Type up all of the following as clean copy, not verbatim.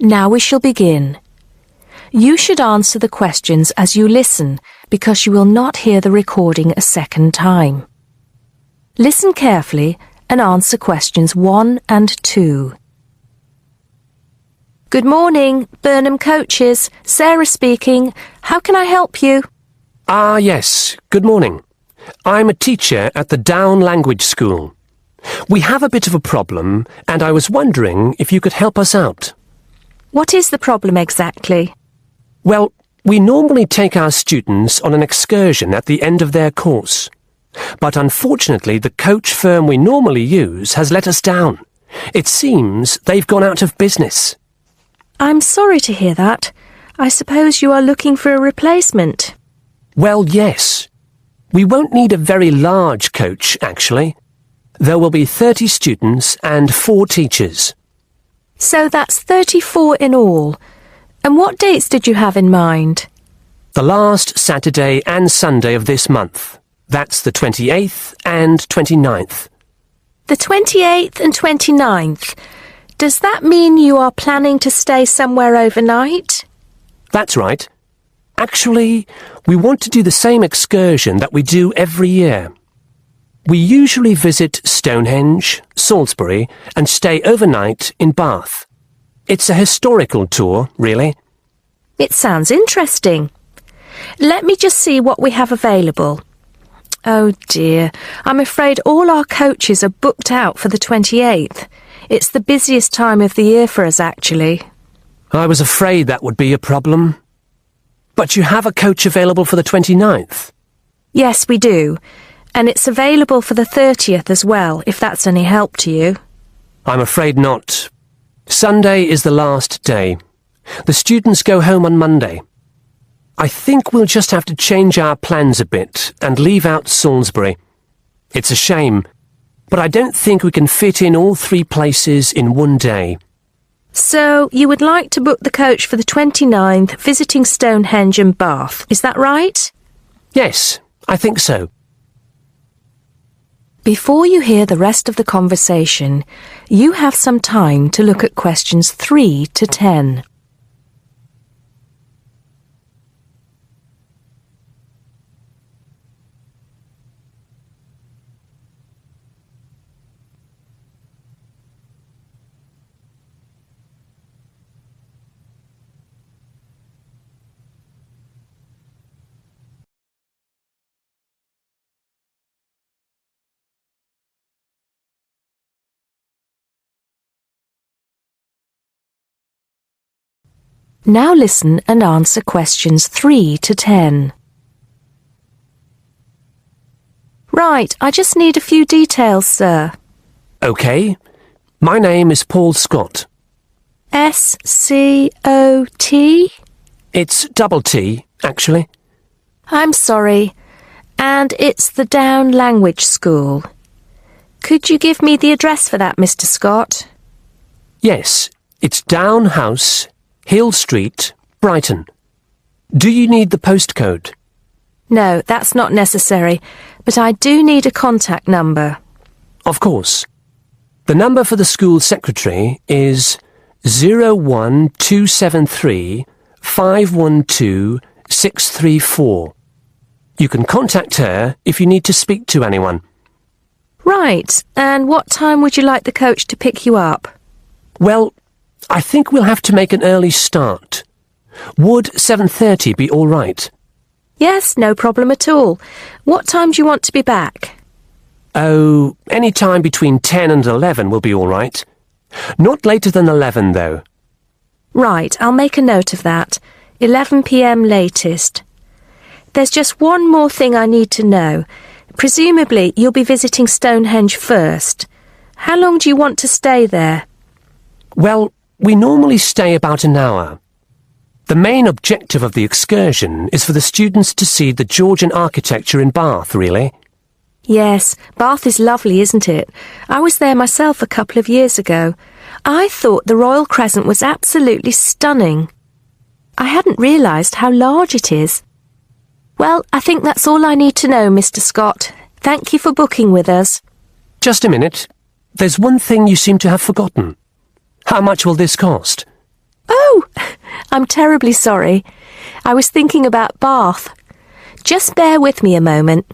Now we shall begin. You should answer the questions as you listen, because you will not hear the recording a second time. Listen carefully and answer questions 1 and 2. Good morning, Burnham Coaches. Sarah speaking. How can I help you? Yes. Good morning. I'm a teacher at the Down Language School. We have a bit of a problem, and I was wondering if you could help us out. What is the problem exactly? Well, we normally take our students on an excursion at the end of their course. But unfortunately, the coach firm we normally use has let us down. It seems they've gone out of business. I'm sorry to hear that. I suppose you are looking for a replacement. Well, yes. We won't need a very large coach, actually. There will be 30 students and 4 teachers. So that's 34 in all. And what dates did you have in mind? The last Saturday and Sunday of this month. That's the 28th and 29th. The 28th and 29th. Does that mean you are planning to stay somewhere overnight? That's right. Actually, we want to do the same excursion that we do every year. We usually visit Stonehenge, Salisbury, and stay overnight in Bath. It's a historical tour, really. It sounds interesting. Let me just see what we have available. Oh dear, I'm afraid all our coaches are booked out for the 28th. It's the busiest time of the year for us, actually. I was afraid that would be a problem. But you have a coach available for the 29th? Yes, we do. And it's available for the 30th as well, if that's any help to you. I'm afraid not. Sunday is the last day. The students go home on Monday. I think we'll just have to change our plans a bit and leave out Salisbury. It's a shame, but I don't think we can fit in all 3 places in one day. So, you would like to book the coach for the 29th, visiting Stonehenge and Bath, is that right? Yes, I think so. Before you hear the rest of the conversation, you have some time to look at questions 3 to 10. Now listen and answer questions 3 to 10. Right, I just need a few details, sir. OK. My name is Paul Scott. S-C-O-T? It's double T, actually. I'm sorry. And it's the Down Language School. Could you give me the address for that, Mr. Scott? Yes, it's Down House, Hill Street, Brighton. Do you need the postcode? No, that's not necessary, but I do need a contact number. Of course. The number for the school secretary is 01273 512 634. You can contact her if you need to speak to anyone. Right, and what time would you like the coach to pick you up? Well, I think we'll have to make an early start. Would 7:30 be all right? Yes, no problem at all. What time do you want to be back? Oh, any time between 10 and 11 will be all right. Not later than 11, though. Right, I'll make a note of that. 11 p.m. latest. There's just one more thing I need to know. Presumably, you'll be visiting Stonehenge first. How long do you want to stay there? Well, we normally stay about an hour. The main objective of the excursion is for the students to see the Georgian architecture in Bath, really. Yes, Bath is lovely, isn't it? I was there myself a couple of years ago. I thought the Royal Crescent was absolutely stunning. I hadn't realised how large it is. Well, I think that's all I need to know, Mr. Scott. Thank you for booking with us. Just a minute. There's one thing you seem to have forgotten. How much will this cost? Oh, I'm terribly sorry. I was thinking about Bath. Just bear with me a moment.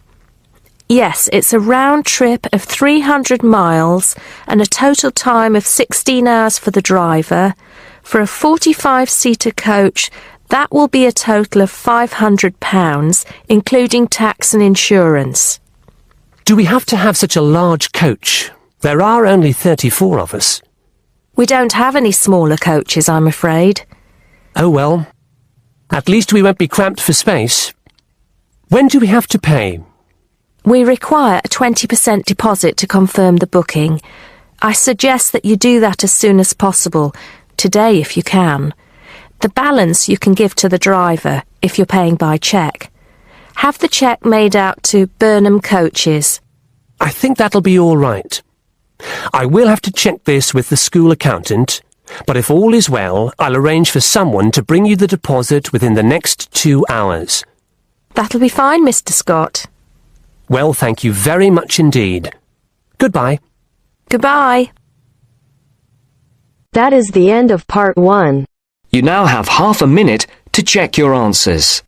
Yes, it's a round trip of 300 miles and a total time of 16 hours for the driver. For a 45-seater coach, that will be a total of £500, including tax and insurance. Do we have to have such a large coach? There are only 34 of us. We don't have any smaller coaches, I'm afraid. Oh well. At least we won't be cramped for space. When do we have to pay? We require a 20% deposit to confirm the booking. I suggest that you do that as soon as possible, today if you can. The balance you can give to the driver if you're paying by cheque. Have the cheque made out to Burnham Coaches. I think that'll be all right. I will have to check this with the school accountant, but if all is well, I'll arrange for someone to bring you the deposit within the next 2 hours. That'll be fine, Mr. Scott. Well, thank you very much indeed. Goodbye. Goodbye. That is the end of part 1. You now have half a minute to check your answers.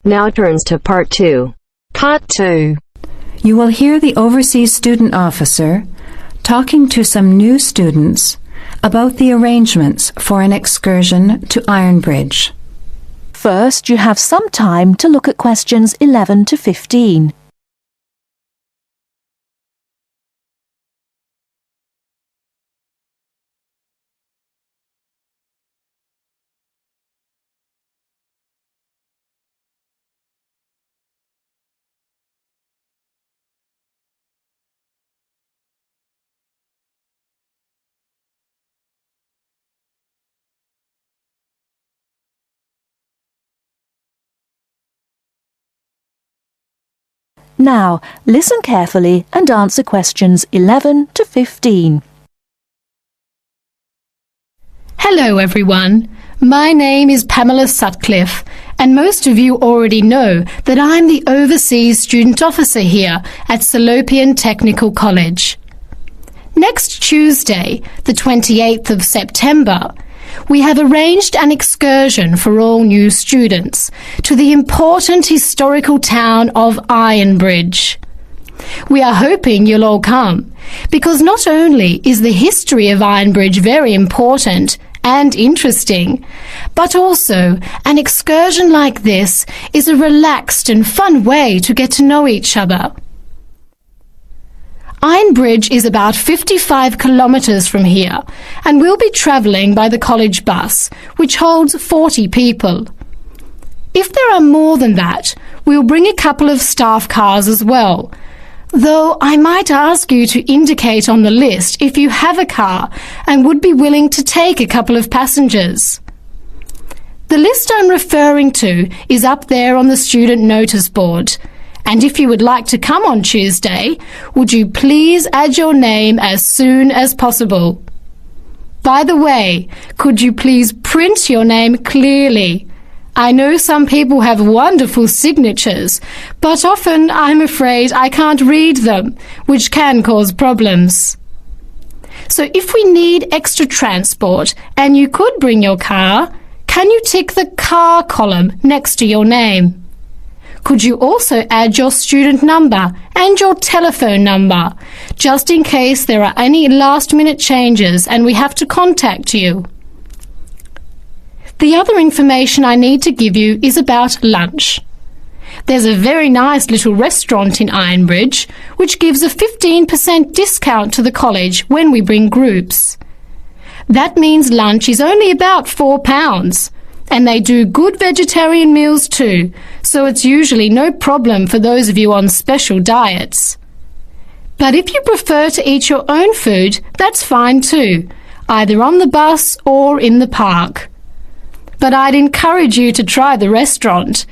Now turns to part 2. Part 2. You will hear the Overseas Student Officer talking to some new students about the arrangements for an excursion to Ironbridge. First, you have some time to look at questions 11 to 15. Now, listen carefully and answer questions 11 to 15. Hello everyone, my name is Pamela Sutcliffe and most of you already know that I'm the Overseas Student Officer here at Salopian Technical College. Next Tuesday, the 28th of September, we have arranged an excursion for all new students to the important historical town of Ironbridge. We are hoping you'll all come, because not only is the history of Ironbridge very important and interesting, but also an excursion like this is a relaxed and fun way to get to know each other. Ironbridge is about 55 kilometres from here, and we'll be travelling by the college bus, which holds 40 people. If there are more than that, we'll bring a couple of staff cars as well, though I might ask you to indicate on the list if you have a car and would be willing to take a couple of passengers. The list I'm referring to is up there on the student notice board. And if you would like to come on Tuesday, would you please add your name as soon as possible? By the way, could you please print your name clearly? I know some people have wonderful signatures, but often I'm afraid I can't read them, which can cause problems. So if we need extra transport and you could bring your car, can you tick the car column next to your name? Could you also add your student number and your telephone number, just in case there are any last-minute changes and we have to contact you? The other information I need to give you is about lunch. There's a very nice little restaurant in Ironbridge which gives a 15% discount to the college when we bring groups. That means lunch is only about £4. And they do good vegetarian meals too, so it's usually no problem for those of you on special diets. But if you prefer to eat your own food, that's fine too. either on the bus or in the park. But I'd encourage you to try the restaurant.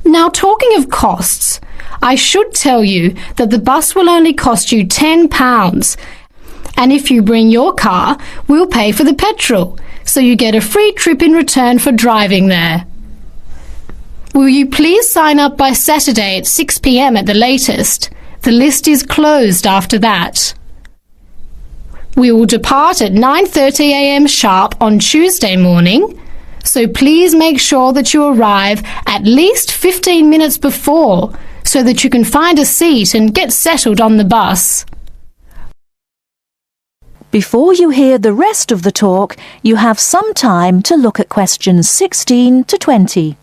Now, talking of costs, I should tell you that the bus will only cost you £10, and if you bring your car, we'll pay for the petrol, so you get a free trip in return for driving there. Will you please sign up by Saturday at 6 p.m. at the latest? The list is closed after that. We will depart at 9:30 a.m. sharp on Tuesday morning, so please make sure that you arrive at least 15 minutes before so that you can find a seat and get settled on the bus. Before you hear the rest of the talk, you have some time to look at questions 16 to 20.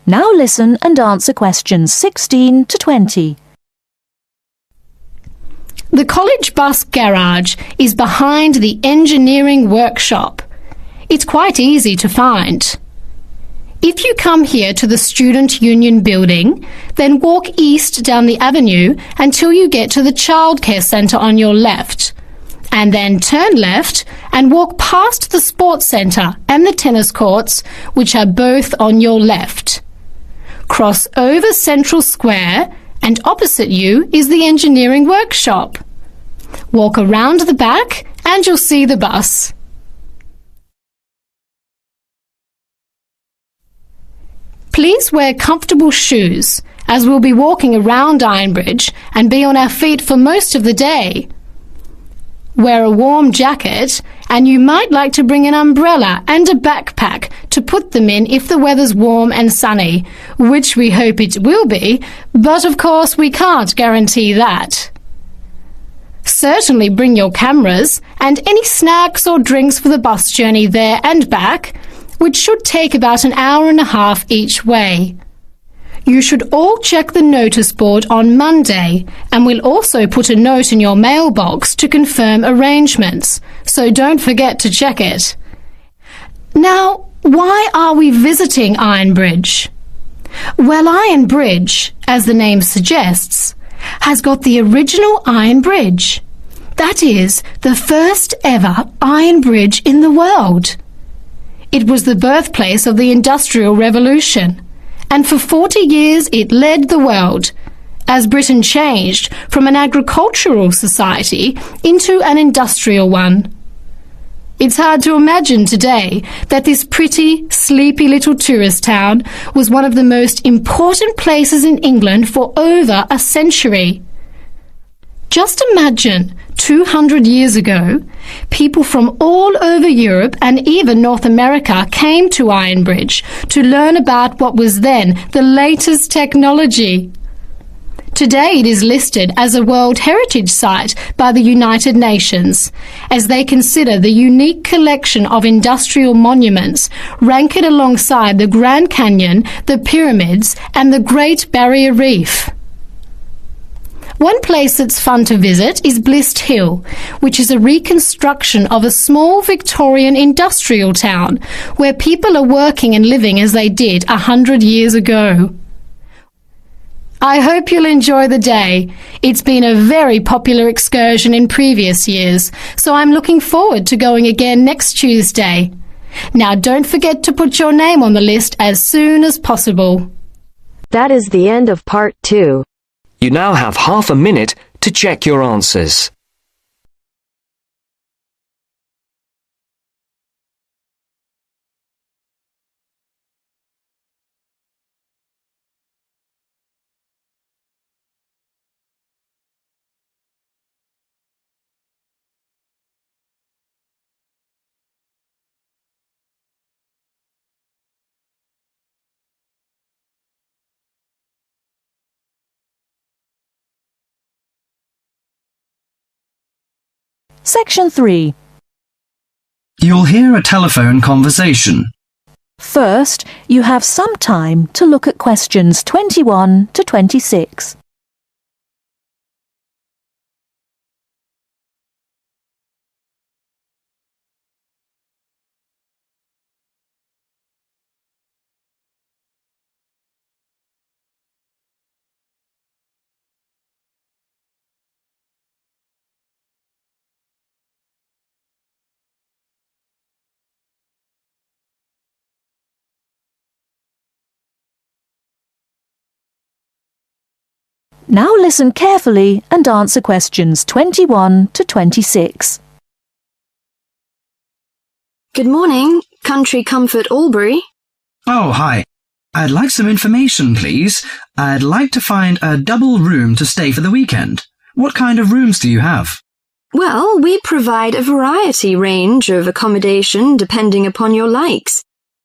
Now listen and answer questions 16 to 20. The college bus garage is behind the engineering workshop. It's quite easy to find. If you come here to the Student Union building, then walk east down the avenue until you get to the childcare centre on your left, and then turn left and walk past the sports centre and the tennis courts, which are both on your left. Cross over Central Square, and opposite you is the engineering workshop. Walk around the back and you'll see the bus. Please wear comfortable shoes, as we'll be walking around Ironbridge and be on our feet for most of the day. Wear a warm jacket, and you might like to bring an umbrella and a backpack to put them in if the weather's warm and sunny, which we hope it will be, but of course we can't guarantee that. Certainly bring your cameras and any snacks or drinks for the bus journey there and back, which should take about an hour and a half each way. You should all check the notice board on Monday, and we'll also put a note in your mailbox to confirm arrangements, so don't forget to check it. Now, why are we visiting Ironbridge? Well, Ironbridge, as the name suggests, has got the original iron bridge. That is, the first ever iron bridge in the world. It was the birthplace of the Industrial Revolution, and for 40 years it led the world, as Britain changed from an agricultural society into an industrial one. It's hard to imagine today that this pretty, sleepy little tourist town was one of the most important places in England for over a century. Just imagine, 200 years ago, people from all over Europe and even North America came to Ironbridge to learn about what was then the latest technology. Today it is listed as a World Heritage Site by the United Nations, as they consider the unique collection of industrial monuments rank it alongside the Grand Canyon, the pyramids and the Great Barrier Reef. One place that's fun to visit is Blist Hill, which is a reconstruction of a small Victorian industrial town where people are working and living as they did 100 years ago. I hope you'll enjoy the day. It's been a very popular excursion in previous years, so I'm looking forward to going again next Tuesday. Now don't forget to put your name on the list as soon as possible. That is the end of part 2. You now have half a minute to check your answers. Section 3. You'll hear a telephone conversation. First, you have some time to look at questions 21 to 26. Now listen carefully and answer questions 21 to 26. Good morning, Country Comfort Albury. Oh, hi. I'd like some information, please. I'd like to find a double room to stay for the weekend. What kind of rooms do you have? Well, we provide a variety range of accommodation depending upon your likes.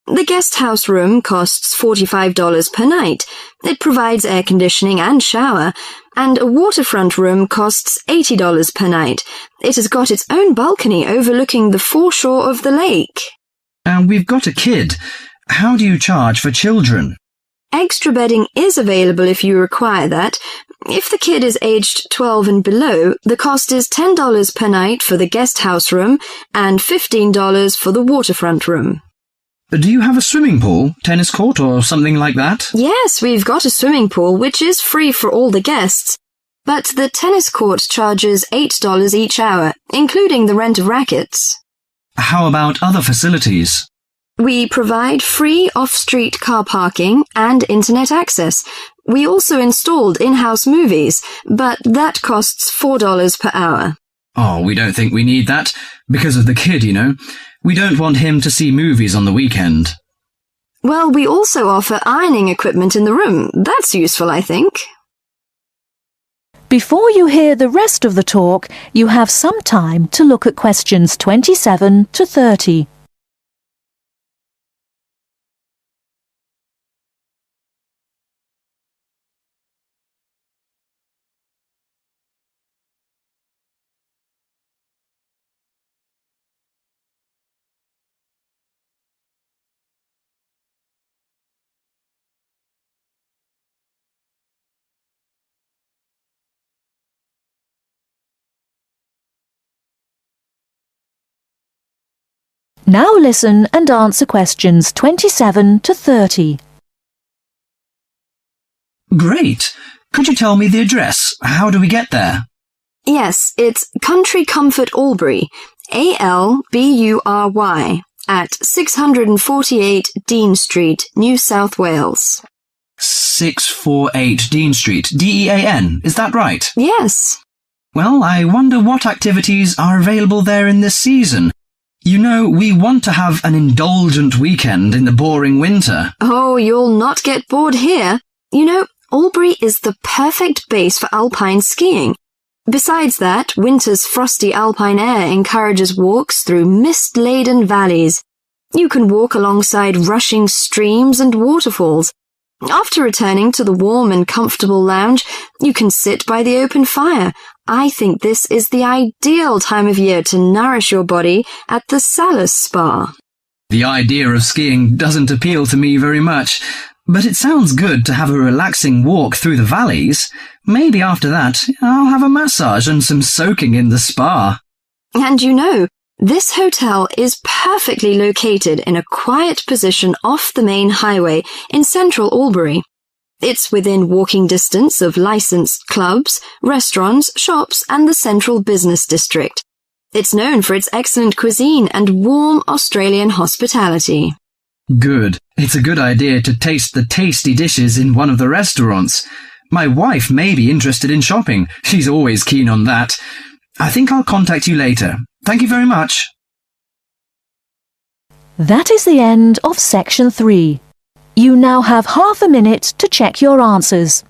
The guest house room costs $45 per night. It provides air conditioning and shower, and a waterfront room costs $80 per night. It has got its own balcony overlooking the foreshore of the lake. We've got a kid. How do you charge for children? Extra bedding is available if you require that. If the kid is aged 12 and below, the cost is $10 per night for the guest house room and $15 for the waterfront room. Do you have a swimming pool, tennis court, or something like that? Yes, we've got a swimming pool, which is free for all the guests. But the tennis court charges $8 each hour, including the rent of rackets. How about other facilities? We provide free off-street car parking and internet access. We also installed in-house movies, but that costs $4 per hour. Oh, we don't think we need that. Because of the kid, you know. We don't want him to see movies on the weekend. Well, we also offer ironing equipment in the room. That's useful, I think. Before you hear the rest of the talk, you have some time to look at questions 27 to 30. Now listen and answer questions 27 to 30. Great. Could you tell me the address? How do we get there? Yes, it's Country Comfort Albury, Albury, at 648 Dean Street, New South Wales. 648 Dean Street, Dean, is that right? Yes. Well, I wonder what activities are available there in this season. You know, we want to have an indulgent weekend in the boring winter. Oh, you'll not get bored here. You know, Albury is the perfect base for alpine skiing. Besides that, winter's frosty alpine air encourages walks through mist-laden valleys. You can walk alongside rushing streams and waterfalls. After returning to the warm and comfortable lounge, you can sit by the open fire. I think this is the ideal time of year to nourish your body at the Salus Spa. The idea of skiing doesn't appeal to me very much, but it sounds good to have a relaxing walk through the valleys. Maybe after that, I'll have a massage and some soaking in the spa. And you know, this hotel is perfectly located in a quiet position off the main highway in central Albury. It's within walking distance of licensed clubs, restaurants, shops, and the central business district. It's known for its excellent cuisine and warm Australian hospitality. Good. It's a good idea to taste the tasty dishes in one of the restaurants. My wife may be interested in shopping. She's always keen on that. I think I'll contact you later. Thank you very much. That is the end of section 3. You now have half a minute to check your answers.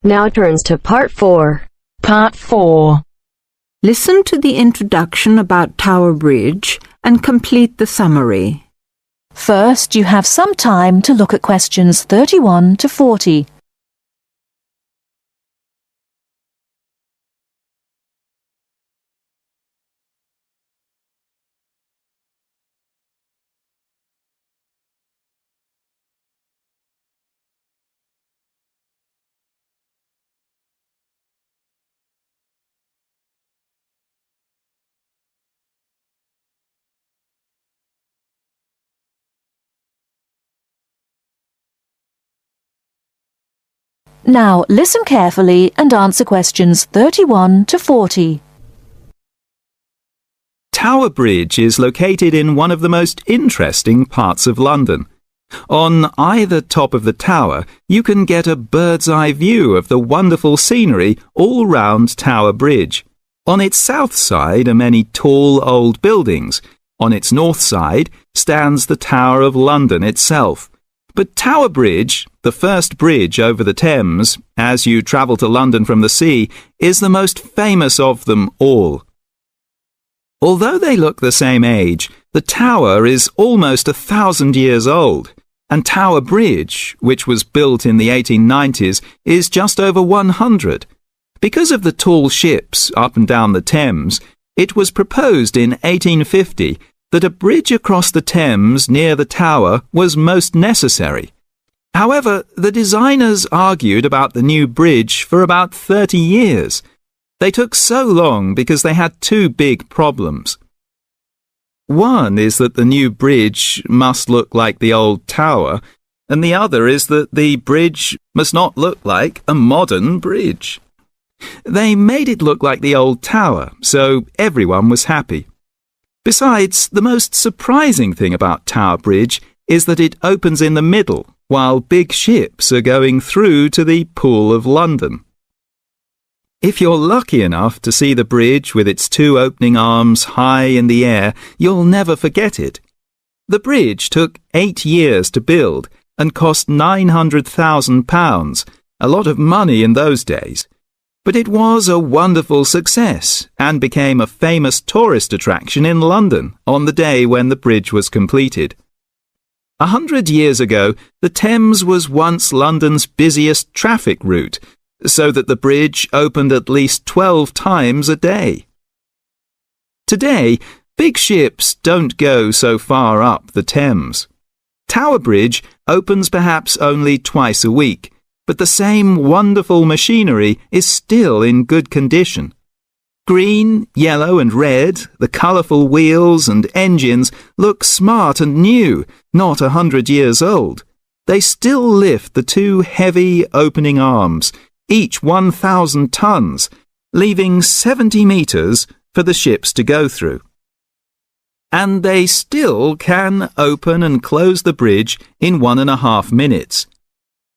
Now turns to Part 4. Part 4. Listen to the introduction about Tower Bridge and complete the summary. First, you have some time to look at questions 31 to 40. Now listen carefully and answer questions 31 to 40. Tower Bridge is located in one of the most interesting parts of London. On either top of the tower, you can get a bird's-eye view of the wonderful scenery all round Tower Bridge. On its south side are many tall old buildings. On its north side stands the Tower of London itself. But Tower Bridge, the first bridge over the Thames, as you travel to London from the sea, is the most famous of them all. Although they look the same age, the tower is almost 1,000 years old, and Tower Bridge, which was built in the 1890s, is just over 100. Because of the tall ships up and down the Thames, it was proposed in 1850 that a bridge across the Thames near the tower was most necessary. However, the designers argued about the new bridge for about 30 years. They took so long because they had two big problems. One is that the new bridge must look like the old tower, and the other is that the bridge must not look like a modern bridge. They made it look like the old tower, so everyone was happy. Besides, the most surprising thing about Tower Bridge is that it opens in the middle, while big ships are going through to the Pool of London. If you're lucky enough to see the bridge with its two opening arms high in the air, you'll never forget it. The bridge took 8 years to build and cost £900,000, a lot of money in those days. But it was a wonderful success and became a famous tourist attraction in London on the day when the bridge was completed. 100 years ago, the Thames was once London's busiest traffic route, so that the bridge opened at least 12 times a day. Today, big ships don't go so far up the Thames. Tower Bridge opens perhaps only twice a week, but the same wonderful machinery is still in good condition. Green, yellow and red, the colourful wheels and engines look smart and new, not 100 years old. They still lift the two heavy opening arms, each 1,000 tons, leaving 70 metres for the ships to go through. And they still can open and close the bridge in 1.5 minutes.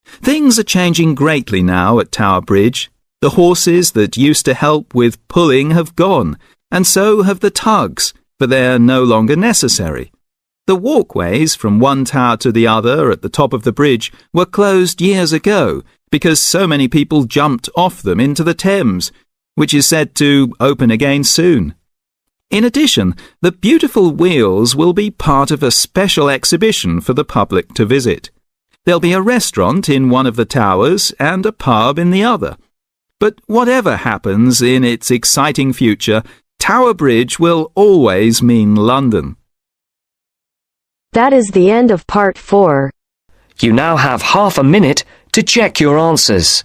Things are changing greatly now at Tower Bridge. The horses that used to help with pulling have gone, and so have the tugs, for they're no longer necessary. The walkways from one tower to the other at the top of the bridge were closed years ago because so many people jumped off them into the Thames, which is said to open again soon. In addition, the beautiful wheels will be part of a special exhibition for the public to visit. There'll be a restaurant in one of the towers and a pub in the other. But whatever happens in its exciting future, Tower Bridge will always mean London. That is the end of Part 4. You now have half a minute to check your answers.